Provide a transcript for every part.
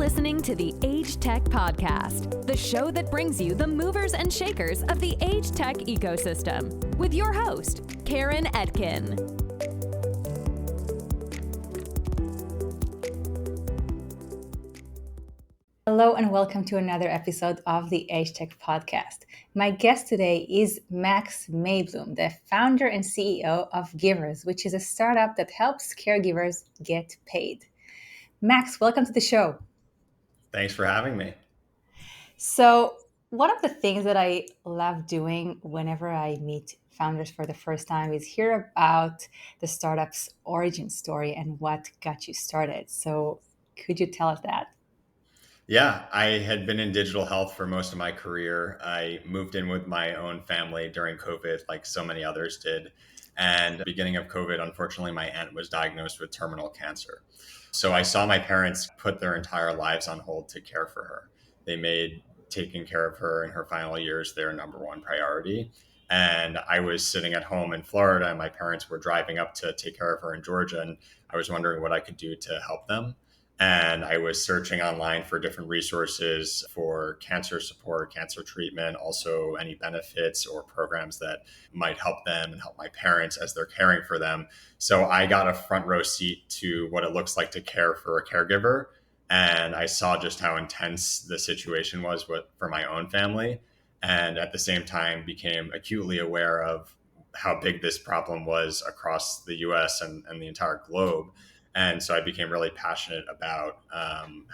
listening to the Age Tech Podcast, the show that brings you the movers and shakers of the age tech ecosystem, with your host, Karen Etkin. Hello and welcome to another episode of the Age Tech Podcast. My guest today is Max Mayblum, the founder and CEO of Givers, which is a startup that helps caregivers get paid. Max, welcome to the show. Thanks for having me. So, one of the things that I love doing whenever I meet founders for the first time is hear about the startup's origin story and what got you started. So, could you tell us that? Yeah, I had been in digital health for most of my career. I moved in with my own family during COVID, like so many others did. And at the beginning of COVID, unfortunately, my aunt was diagnosed with terminal cancer. So I saw my parents put their entire lives on hold to care for her. They made taking care of her in her final years their number one priority. And I was sitting at home in Florida, and my parents were driving up to take care of her in Georgia. And I was wondering what I could do to help them. And I was searching online for different resources for cancer support, cancer treatment, also any benefits or programs that might help them and help my parents as they're caring for them. So I got a front row seat to what it looks like to care for a caregiver. And I saw just how intense the situation was for my own family. And at the same time, became acutely aware of how big this problem was across the US and the entire globe. And so I became really passionate about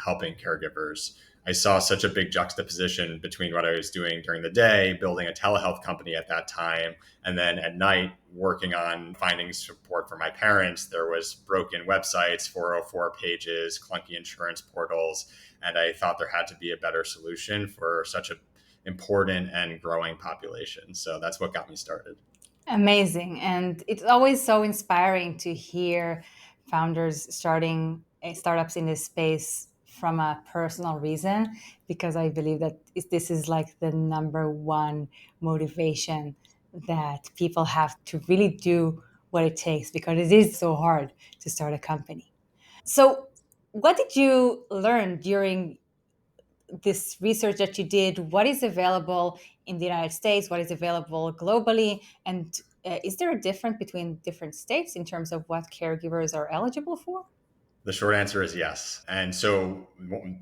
helping caregivers. I saw such a big juxtaposition between what I was doing during the day, building a telehealth company at that time, and then at night working on finding support for my parents. There was broken websites, 404 pages, clunky insurance portals, and I thought there had to be a better solution for such an important and growing population. So that's what got me started. Amazing. And it's always so inspiring to hear founders starting startups in this space from a personal reason, because I believe that this is like the number one motivation that people have to really do what it takes, because it is so hard to start a company. So, what did you learn during this research that you did? What is available in the United States? What is available globally? And is there a difference between different states in terms of what caregivers are eligible for? The short answer is yes. And so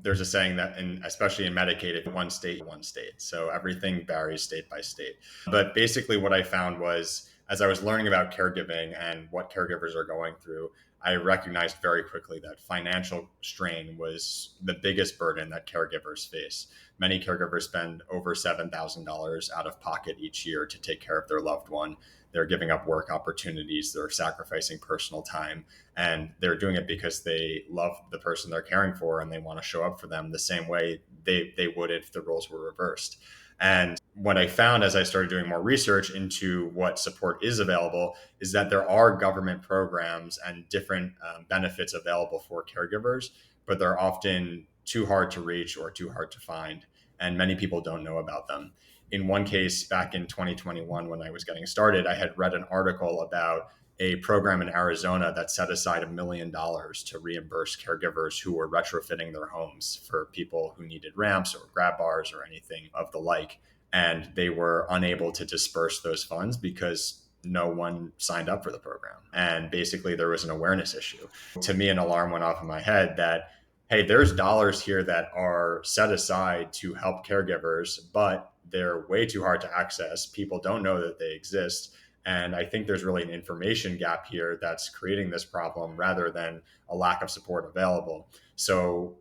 there's a saying that, especially in Medicaid, one state, one state. So everything varies state by state. But basically what I found was, as I was learning about caregiving and what caregivers are going through, I recognized very quickly that financial strain was the biggest burden that caregivers face. Many caregivers spend over $7,000 out of pocket each year to take care of their loved one. They're giving up work opportunities, they're sacrificing personal time, and they're doing it because they love the person they're caring for and they want to show up for them the same way they would if the roles were reversed. And what I found as I started doing more research into what support is available is that there are government programs and different benefits available for caregivers, but they're often too hard to reach or too hard to find. And many people don't know about them. In one case, back in 2021, when I was getting started, I had read an article about a program in Arizona that set aside $1 million to reimburse caregivers who were retrofitting their homes for people who needed ramps or grab bars or anything of the like. And they were unable to disperse those funds because no one signed up for the program. And basically there was an awareness issue. To me, an alarm went off in my head that, hey, there's dollars here that are set aside to help caregivers, but they're way too hard to access. People don't know that they exist. And I think there's really an information gap here that's creating this problem rather than a lack of support available. So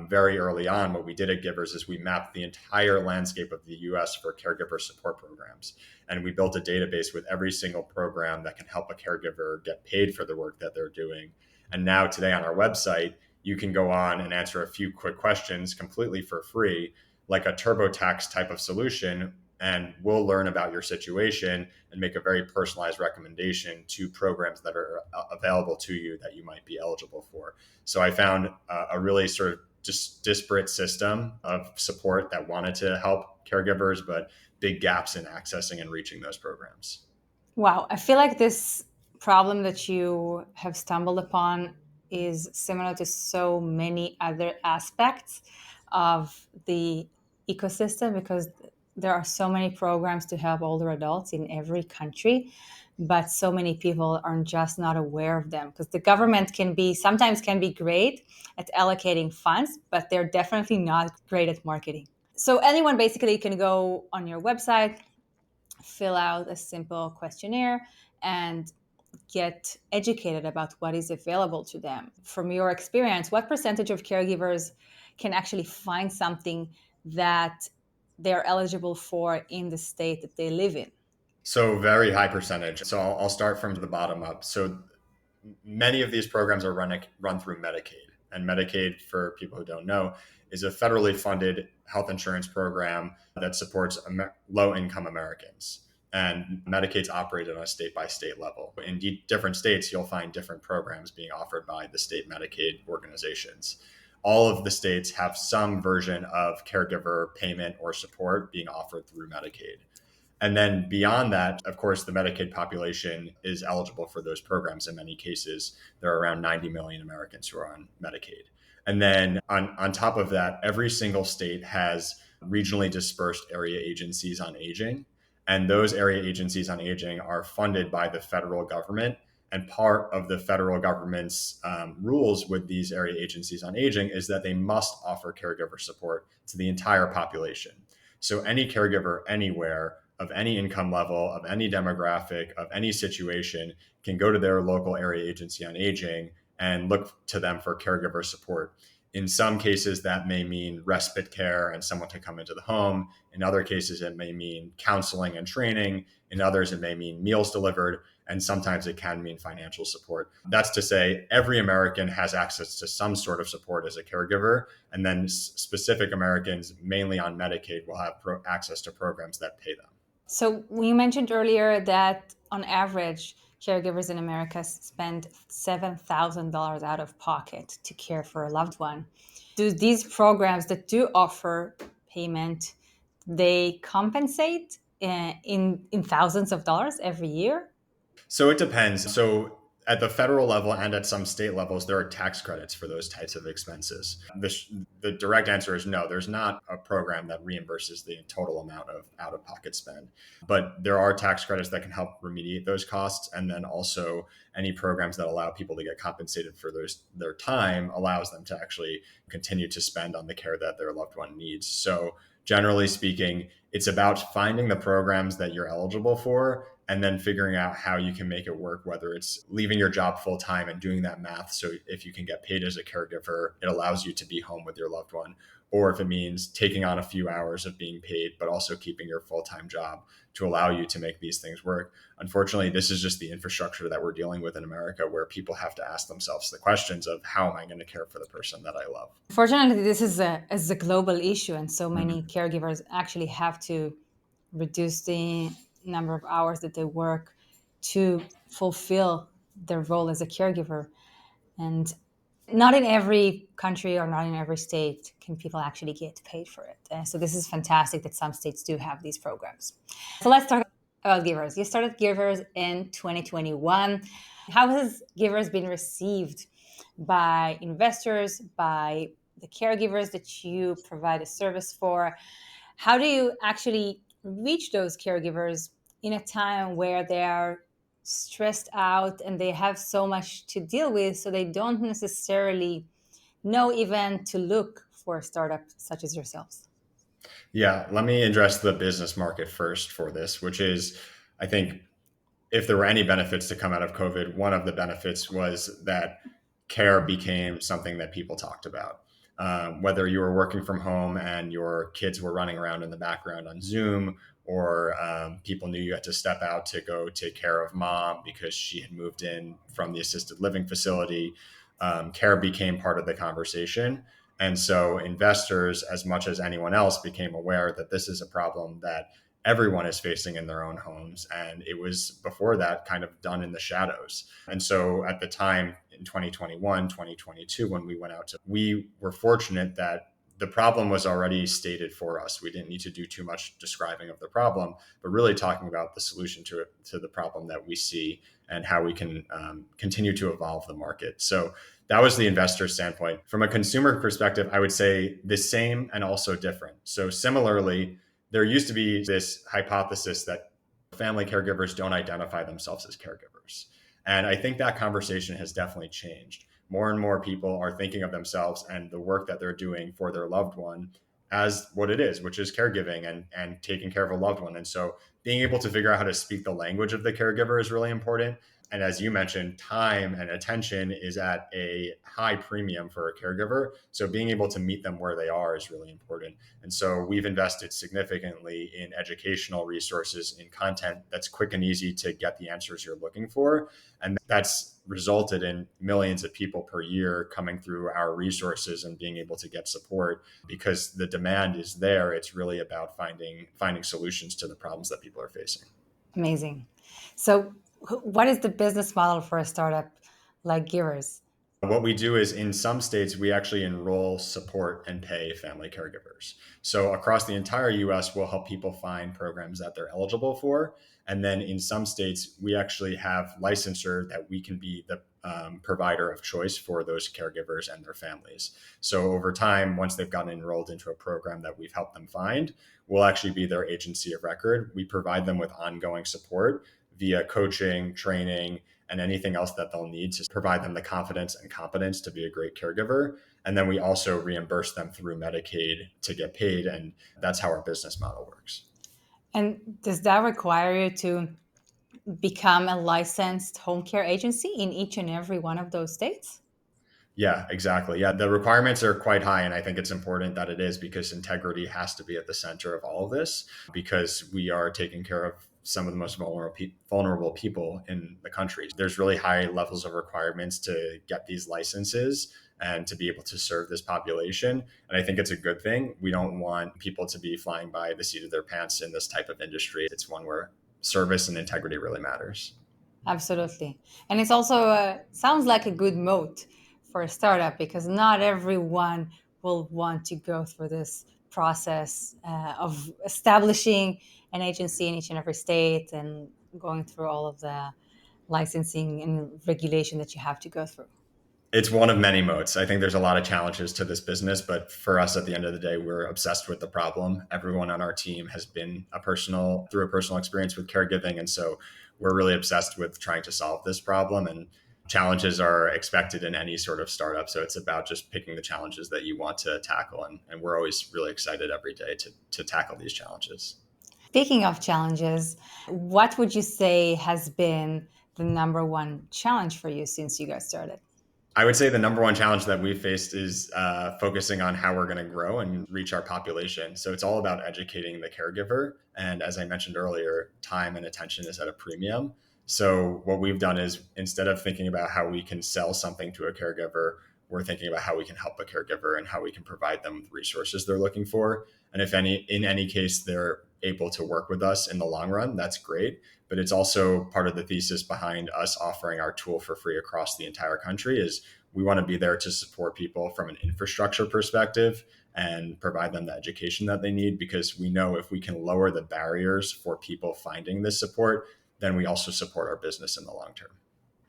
very early on, what we did at Givers is we mapped the entire landscape of the US for caregiver support programs. And we built a database with every single program that can help a caregiver get paid for the work that they're doing. And now today on our website, you can go on and answer a few quick questions completely for free, like a TurboTax type of solution, and we'll learn about your situation and make a very personalized recommendation to programs that are available to you that you might be eligible for. So I found a really sort of just disparate system of support that wanted to help caregivers, but big gaps in accessing and reaching those programs. Wow, I feel like this problem that you have stumbled upon is similar to so many other aspects of the ecosystem, because there are so many programs to help older adults in every country, but so many people are just not aware of them, because the government sometimes can be great at allocating funds, but they're definitely not great at marketing. So anyone basically can go on your website, fill out a simple questionnaire, and get educated about what is available to them. From your experience, what percentage of caregivers can actually find something that they're eligible for in the state that they live in? So very high percentage. So I'll start from the bottom up. So many of these programs are run through Medicaid. And Medicaid, for people who don't know, is a federally funded health insurance program that supports low-income Americans. And Medicaid's operated on a state-by-state level. In different states, you'll find different programs being offered by the state Medicaid organizations. All of the states have some version of caregiver payment or support being offered through Medicaid. And then beyond that, of course, the Medicaid population is eligible for those programs. In many cases, there are around 90 million Americans who are on Medicaid. And then on top of that, every single state has regionally dispersed area agencies on aging. And those area agencies on aging are funded by the federal government. And part of the federal government's rules with these area agencies on aging is that they must offer caregiver support to the entire population. So any caregiver anywhere of any income level, of any demographic, of any situation can go to their local area agency on aging and look to them for caregiver support. In some cases, that may mean respite care and someone to come into the home. In other cases, it may mean counseling and training. In others, it may mean meals delivered. And sometimes it can mean financial support. That's to say, every American has access to some sort of support as a caregiver. And then specific Americans, mainly on Medicaid, will have access to programs that pay them. So you mentioned earlier that on average, caregivers in America spend $7,000 out of pocket to care for a loved one. Do these programs that do offer payment, they compensate in thousands of dollars every year? So it depends. So at the federal level and at some state levels, there are tax credits for those types of expenses. The direct answer is no, there's not a program that reimburses the total amount of out of pocket spend. But there are tax credits that can help remediate those costs. And then also any programs that allow people to get compensated for their time allows them to actually continue to spend on the care that their loved one needs. So generally speaking, it's about finding the programs that you're eligible for and then figuring out how you can make it work, whether it's leaving your job full time and doing that math. So if you can get paid as a caregiver, it allows you to be home with your loved one. Or if it means taking on a few hours of being paid, but also keeping your full-time job to allow you to make these things work. Unfortunately, this is just the infrastructure that we're dealing with in America, where people have to ask themselves the questions of how am I going to care for the person that I love? Fortunately, this is a global issue, and so many caregivers actually have to reduce the number of hours that they work to fulfill their role as a caregiver. And not in every country or not in every state can people actually get paid for it. So this is fantastic that some states do have these programs. So let's talk about Givers. You started Givers in 2021. How has Givers been received by investors, by the caregivers that you provide a service for? How do you actually reach those caregivers in a time where they are stressed out and they have so much to deal with, so they don't necessarily know even to look for startups such as yourselves? Yeah, let me address the business market first for this, which is, I think, if there were any benefits to come out of COVID, one of the benefits was that care became something that people talked about. Whether you were working from home and your kids were running around in the background on Zoom, or people knew you had to step out to go take care of mom because she had moved in from the assisted living facility, care became part of the conversation. And so investors, as much as anyone else, became aware that this is a problem that everyone is facing in their own homes. And it was before that kind of done in the shadows. And so at the time in 2021, 2022, when we went out we were fortunate that the problem was already stated for us. We didn't need to do too much describing of the problem, but really talking about the solution to the problem that we see and how we can continue to evolve the market. So That was the investor standpoint. From a consumer perspective, I would say the same and also different. So similarly, there used to be this hypothesis that family caregivers don't identify themselves as caregivers. And I think that conversation has definitely changed. More and more people are thinking of themselves and the work that they're doing for their loved one as what it is, which is caregiving and taking care of a loved one. And so being able to figure out how to speak the language of the caregiver is really important. And as you mentioned, time and attention is at a high premium for a caregiver. So being able to meet them where they are is really important. And so we've invested significantly in educational resources, in content that's quick and easy to get the answers you're looking for. And that's resulted in millions of people per year coming through our resources and being able to get support because the demand is there. It's really about finding solutions to the problems that people are facing. Amazing. So, what is the business model for a startup like Givers? What we do is in some states, we actually enroll, support, and pay family caregivers. So across the entire US, we'll help people find programs that they're eligible for. And then in some states, we actually have licensure that we can be the provider of choice for those caregivers and their families. So over time, once they've gotten enrolled into a program that we've helped them find, we'll actually be their agency of record. We provide them with ongoing support via coaching, training, and anything else that they'll need to provide them the confidence and competence to be a great caregiver. And then we also reimburse them through Medicaid to get paid. And that's how our business model works. And does that require you to become a licensed home care agency in each and every one of those states? Yeah, exactly. Yeah, the requirements are quite high. And I think it's important that it is because integrity has to be at the center of all of this because we are taking care of some of the most vulnerable people in the country. There's really high levels of requirements to get these licenses and to be able to serve this population. And I think it's a good thing. We don't want people to be flying by the seat of their pants in this type of industry. It's one where service and integrity really matters. Absolutely. And it's also sounds like a good moat for a startup because not everyone will want to go through this process of establishing an agency in each and every state and going through all of the licensing and regulation that you have to go through. It's one of many moats. I think there's a lot of challenges to this business, but for us at the end of the day, we're obsessed with the problem. Everyone on our team has been through a personal experience with caregiving. And so we're really obsessed with trying to solve this problem, and challenges are expected in any sort of startup. So it's about just picking the challenges that you want to tackle. And we're always really excited every day to tackle these challenges. Speaking of challenges, what would you say has been the number one challenge for you since you got started? I would say the number one challenge that we've faced is focusing on how we're going to grow and reach our population. So it's all about educating the caregiver. And as I mentioned earlier, time and attention is at a premium. So what we've done is instead of thinking about how we can sell something to a caregiver, we're thinking about how we can help a caregiver and how we can provide them the resources they're looking for. And if in any case they're able to work with us in the long run, that's great. But it's also part of the thesis behind us offering our tool for free across the entire country is we want to be there to support people from an infrastructure perspective and provide them the education that they need, because we know if we can lower the barriers for people finding this support, then we also support our business in the long term.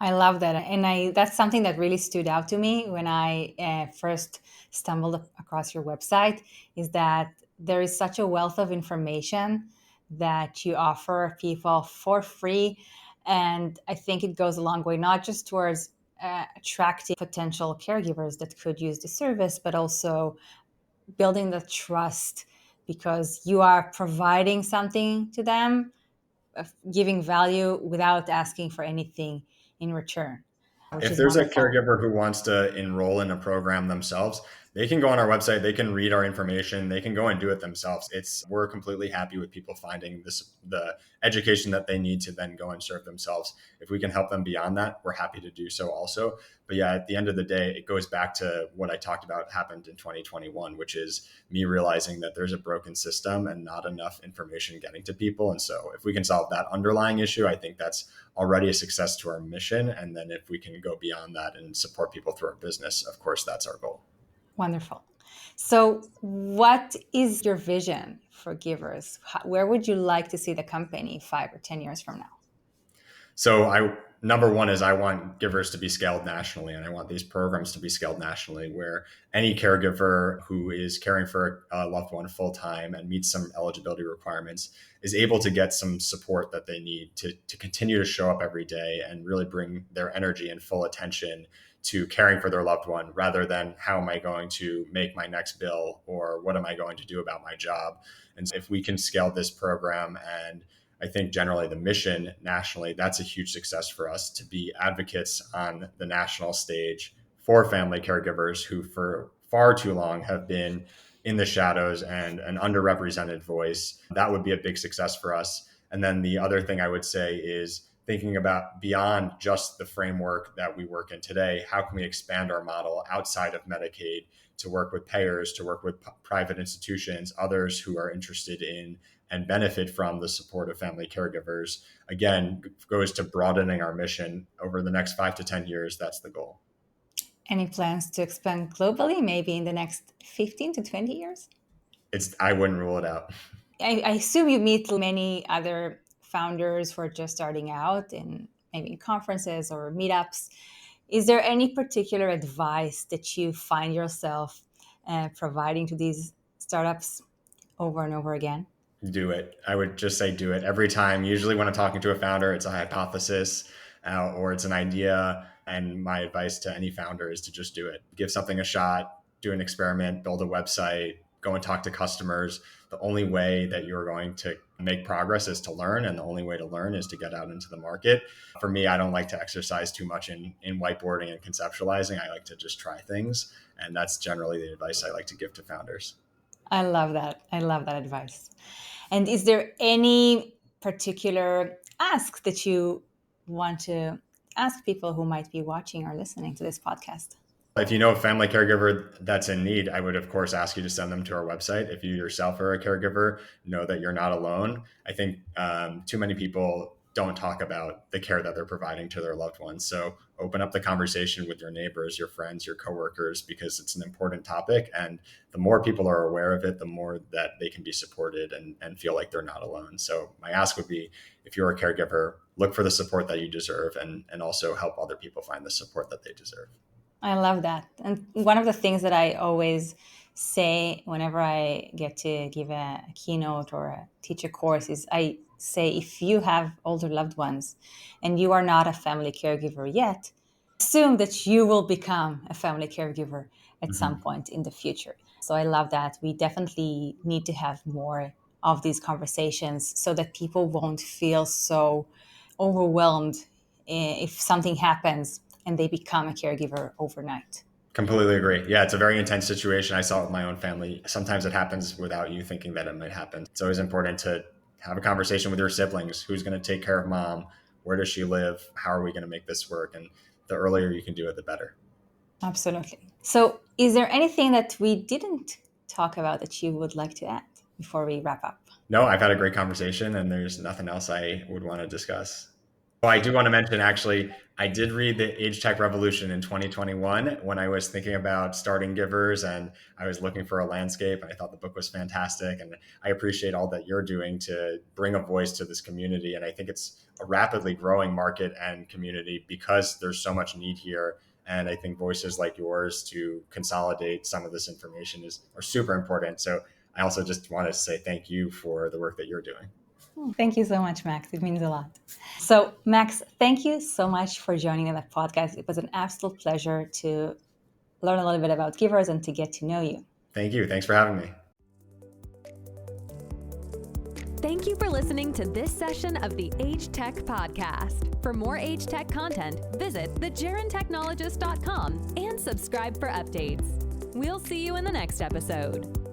I love that. And that's something that really stood out to me when I first stumbled across your website is that there is such a wealth of information that you offer people for free. And I think it goes a long way, not just towards attracting potential caregivers that could use the service, but also building the trust because you are providing something to them, giving value without asking for anything in return, which If is there's a wonderful. caregiver who wants to enroll in a program themselves, they can go on our website, they can read our information, they can go and do it themselves. We're completely happy with people finding the education that they need to then go and serve themselves. If we can help them beyond that, we're happy to do so also. But yeah, at the end of the day, it goes back to what I talked about happened in 2021, which is me realizing that there's a broken system and not enough information getting to people. And so if we can solve that underlying issue, I think that's already a success to our mission. And then if we can go beyond that and support people through our business, of course, that's our goal. Wonderful. So, what is your vision for Givers? Where would you like to see the company 5 or 10 years from now? So Number one is I want givers to be scaled nationally, and I want these programs to be scaled nationally, where any caregiver who is caring for a loved one full time and meets some eligibility requirements is able to get some support that they need to continue to show up every day and really bring their energy and full attention to caring for their loved one, rather than how am I going to make my next bill or what am I going to do about my job. And if we can scale this program, and I think generally the mission nationally, that's a huge success for us to be advocates on the national stage for family caregivers who for far too long have been in the shadows and an underrepresented voice. That would be a big success for us. And then the other thing I would say is thinking about beyond just the framework that we work in today, how can we expand our model outside of Medicaid to work with payers, to work with private institutions, others who are interested in and benefit from the support of family caregivers. Again, goes to broadening our mission over the next 5 to 10 years. That's the goal. Any plans to expand globally, maybe in the next 15 to 20 years? I wouldn't rule it out. I assume you meet many other founders who are just starting out in maybe conferences or meetups. Is there any particular advice that you find yourself providing to these startups over and over again? Do it. I would just say do it every time. Usually when I'm talking to a founder, it's a hypothesis or it's an idea. And my advice to any founder is to just do it. Give something a shot, do an experiment, build a website, go and talk to customers. The only way that you're going to make progress is to learn. And the only way to learn is to get out into the market. For me, I don't like to exercise too much in whiteboarding and conceptualizing. I like to just try things. And that's generally the advice I like to give to founders. I love that. I love that advice. And is there any particular ask that you want to ask people who might be watching or listening to this podcast? If you know a family caregiver that's in need, I would, of course, ask you to send them to our website. If you yourself are a caregiver, know that you're not alone. I think too many people don't talk about the care that they're providing to their loved ones. So open up the conversation with your neighbors, your friends, your coworkers, because it's an important topic. And the more people are aware of it, the more that they can be supported and feel like they're not alone. So my ask would be, if you're a caregiver, look for the support that you deserve and also help other people find the support that they deserve. I love that. And one of the things that I always say whenever I get to give a keynote or teach a course is I say, if you have older loved ones and you are not a family caregiver yet, assume that you will become a family caregiver at some point in the future. So I love that. We definitely need to have more of these conversations so that people won't feel so overwhelmed if something happens and they become a caregiver overnight. Completely agree. Yeah, it's a very intense situation. I saw it with my own family. Sometimes it happens without you thinking that it might happen. It's always important to have a conversation with your siblings. Who's going to take care of mom? Where does she live? How are we going to make this work? And the earlier you can do it, the better. Absolutely. So is there anything that we didn't talk about that you would like to add before we wrap up? No, I've had a great conversation and there's nothing else I would want to discuss. Oh, I do want to mention, actually, I did read the Age Tech Revolution in 2021 when I was thinking about starting Givers, and I was looking for a landscape. I thought the book was fantastic, and I appreciate all that you're doing to bring a voice to this community. And I think it's a rapidly growing market and community because there's so much need here. And I think voices like yours to consolidate some of this information are super important. So I also just want to say thank you for the work that you're doing. Thank you so much, Max. It means a lot. So, Max, thank you so much for joining the podcast. It was an absolute pleasure to learn a little bit about Givers and to get to know you. Thank you. Thanks for having me. Thank you for listening to this session of the Age Tech Podcast. For more Age Tech content, visit thegerentechnologist.com and subscribe for updates. We'll see you in the next episode.